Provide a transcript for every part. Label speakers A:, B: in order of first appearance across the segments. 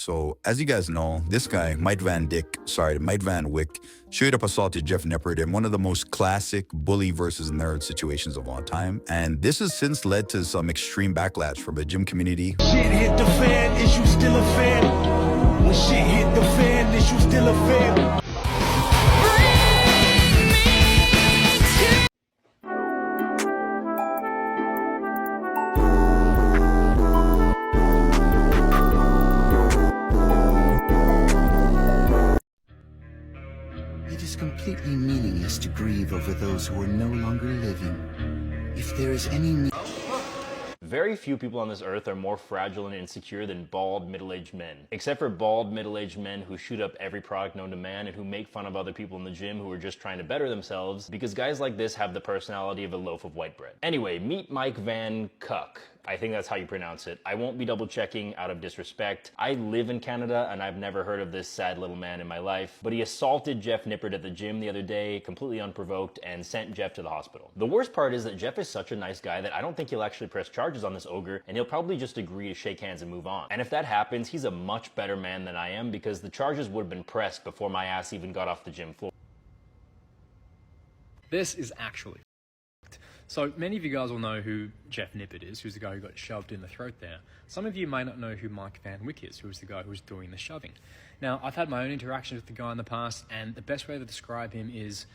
A: So as you guys know, this guy, Mike Van Wyck, straight up assaulted Jeff Nippert in one of the most classic bully versus nerd situations of all time. And this has since led to some extreme backlash from the gym community.
B: Shit hit the fan, is you still a fan? When shit hit the fan, is you still a fan?
C: It is completely meaningless to grieve over those who are no longer living. If there is any
D: Very few people on this earth are more fragile and insecure than bald, middle-aged men. Except for bald, middle-aged men who shoot up every product known to man and who make fun of other people in the gym who are just trying to better themselves, because guys like this have the personality of a loaf of white bread. Anyway, meet Mike Van Cuck. I think that's how you pronounce it. I won't be double checking out of disrespect. I live in Canada and I've never heard of this sad little man in my life, but he assaulted Jeff Nippert at the gym the other day, completely unprovoked, and sent Jeff to the hospital. The worst part is that Jeff is such a nice guy that I don't think he'll actually press charges on this ogre, and he'll probably just agree to shake hands and move on. And if that happens, he's a much better man than I am, because the charges would have been pressed before my ass even got off the gym floor.
E: This is actually so many of you guys will know who Jeff Nippert is, who's the guy who got shoved in the throat there. Some of you may not know who Mike Van Wyck is, who was the guy who was doing the shoving. Now, I've had my own interactions with the guy in the past, and the best way to describe him is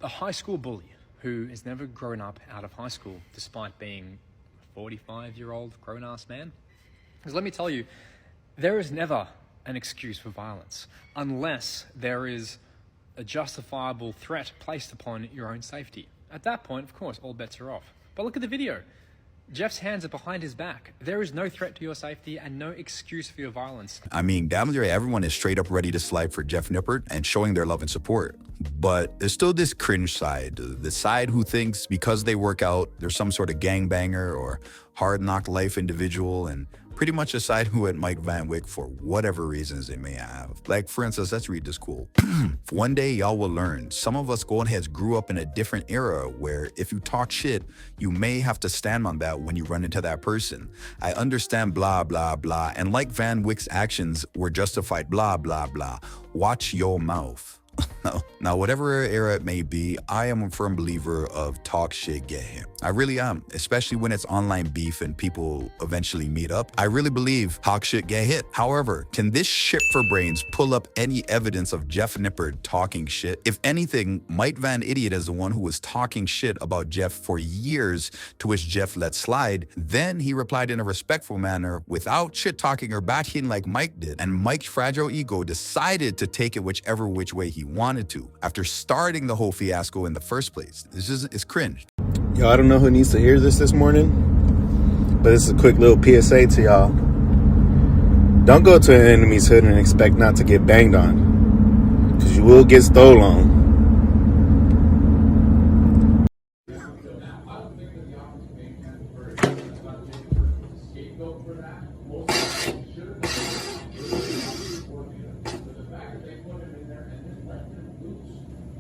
E: a high school bully who has never grown up out of high school, despite being a 45-year-old grown-ass man. Because let me tell you, there is never an excuse for violence unless there is a justifiable threat placed upon your own safety. At that point, of course, all bets are off. But look at the video. Jeff's hands are behind his back. There is no threat to your safety and no excuse for your violence.
A: I mean, damn near everyone is straight up ready to slide for Jeff Nippert and showing their love and support. But there's still this cringe side, the side who thinks because they work out, they're some sort of gangbanger or hard knock life individual, and pretty much a side who at Mike Van Wyck for whatever reasons they may have. Like, for instance, let's read this quote. One day y'all will learn. Some of us Goldheads grew up in a different era where if you talk shit, you may have to stand on that when you run into that person. I understand blah, blah, blah. And like Van Wyck's actions were justified blah, blah, blah. Watch your mouth. Now, whatever era it may be, I am a firm believer of talk shit, get hit. I really am, especially when it's online beef and people eventually meet up. I really believe talk shit, get hit. However, can this shit for brains pull up any evidence of Jeff Nippert talking shit? If anything, Mike Van Idiot is the one who was talking shit about Jeff for years, to which Jeff let slide. Then he replied in a respectful manner without shit talking or bashing like Mike did. And Mike's fragile ego decided to take it whichever which way he wanted to, after starting the whole fiasco in the first place. It's cringe.
F: Yo, I don't know who needs to hear this morning, but this is a quick little PSA to y'all. Don't go to an enemy's hood and expect not to get banged on, because you will get stole on.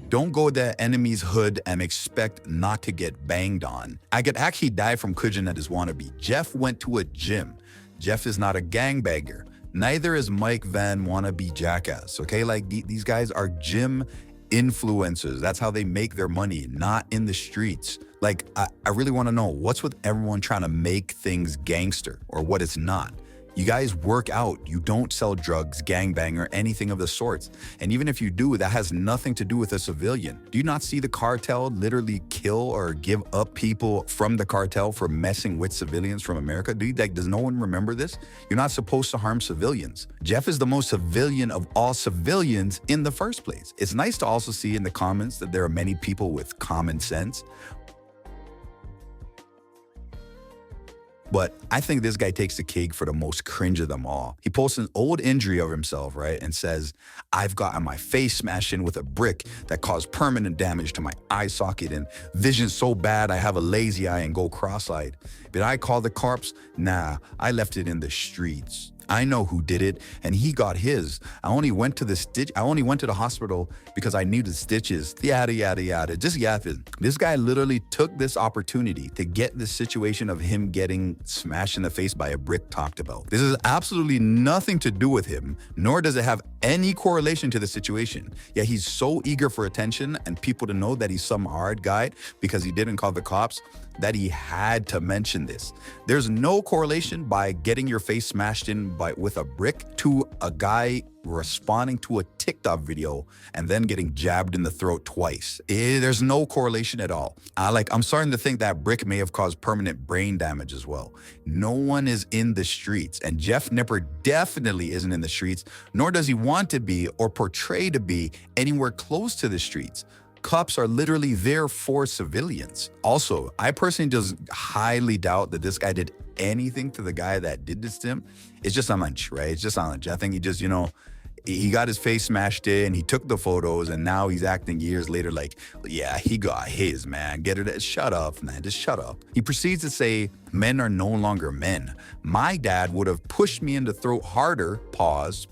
A: Don't go to the enemy's hood and expect not to get banged on. I could actually die from cushion at his wannabe. Jeff went to a gym. Jeff is not a gangbanger. Neither is Mike Van wannabe jackass, okay? Like, these guys are gym influencers. That's how they make their money, not in the streets. Like, I really want to know, what's with everyone trying to make things gangster or what it's not? You guys work out. You don't sell drugs, gangbang, or anything of the sorts. And even if you do, that has nothing to do with a civilian. Do you not see the cartel literally kill or give up people from the cartel for messing with civilians from America? Does no one remember this? You're not supposed to harm civilians. Jeff is the most civilian of all civilians in the first place. It's nice to also see in the comments that there are many people with common sense. But I think this guy takes the cake for the most cringe of them all. He posts an old injury of himself, right? And says, I've gotten my face smashed in with a brick that caused permanent damage to my eye socket and vision so bad I have a lazy eye and go cross-eyed. Did I call the cops? Nah, I left it in the streets. I know who did it, and he got his. I only went to the hospital because I needed stitches. Yada, yada, yada. Just yapping. This guy literally took this opportunity to get this situation of him getting smashed in the face by a brick talked about. This is absolutely nothing to do with him, nor does it have any correlation to the situation. Yet he's so eager for attention and people to know that he's some hard guy because he didn't call the cops that he had to mention this. There's no correlation by getting your face smashed in with a brick to a guy responding to a TikTok video and then getting jabbed in the throat twice. There's no correlation at all. I'm starting to think that brick may have caused permanent brain damage as well. No one is in the streets, and Jeff Nipper definitely isn't in the streets, nor does he want to be or portray to be anywhere close to the streets. Cops are literally there for civilians. Also, I personally just highly doubt that this guy did anything to the guy that did this to him. It's just a hunch, right? It's just a hunch. I think he just, he got his face smashed in, he took the photos, and now he's acting years later like, yeah, he got his, man. Get it? Shut up, man. Just shut up. He proceeds to say, men are no longer men. My dad would have pushed me in the throat harder, pause,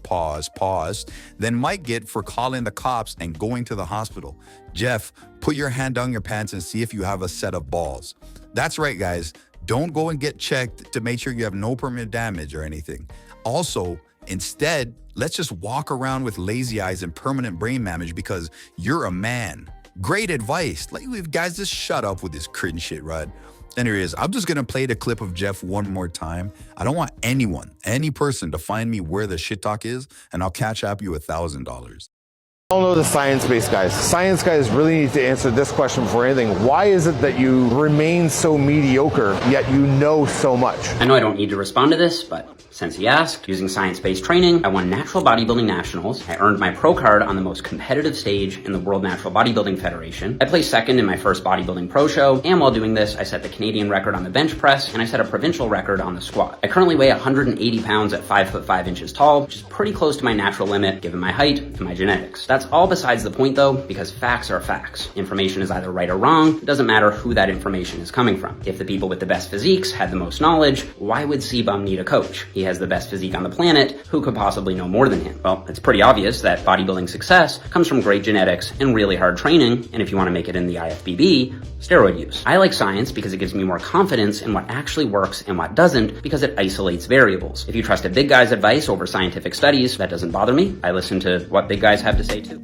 A: than Mike get for calling the cops and going to the hospital. Jeff, put your hand down your pants and see if you have a set of balls. That's right, guys. Don't go and get checked to make sure you have no permanent damage or anything. Also, instead, let's just walk around with lazy eyes and permanent brain damage because you're a man. Great advice. Guys, just shut up with this cringe shit, right? Anyways, I'm just gonna play the clip of Jeff one more time. I don't want any person to find me where the shit talk is, and I'll catch up you $1,000.
G: I don't know the science-based guys. Science guys really need to answer this question before anything. Why is it that you remain so mediocre, yet you know so much?
H: I know I don't need to respond to this, but since he asked, using science-based training, I won Natural Bodybuilding Nationals. I earned my pro card on the most competitive stage in the World Natural Bodybuilding Federation. I placed second in my first bodybuilding pro show, and while doing this, I set the Canadian record on the bench press, and I set a provincial record on the squat. I currently weigh 180 pounds at 5'5" tall, which is pretty close to my natural limit given my height and my genetics. That's all besides the point though, because facts are facts. Information is either right or wrong. It doesn't matter who that information is coming from. If the people with the best physiques had the most knowledge, why would C-Bum need a coach? He has the best physique on the planet. Who could possibly know more than him? Well, it's pretty obvious that bodybuilding success comes from great genetics and really hard training, and if you want to make it in the IFBB, steroid use. I like science because it gives me more confidence in what actually works and what doesn't, because it isolates variables. If you trust a big guy's advice over scientific studies, that doesn't bother me. I listen to what big guys have to say too.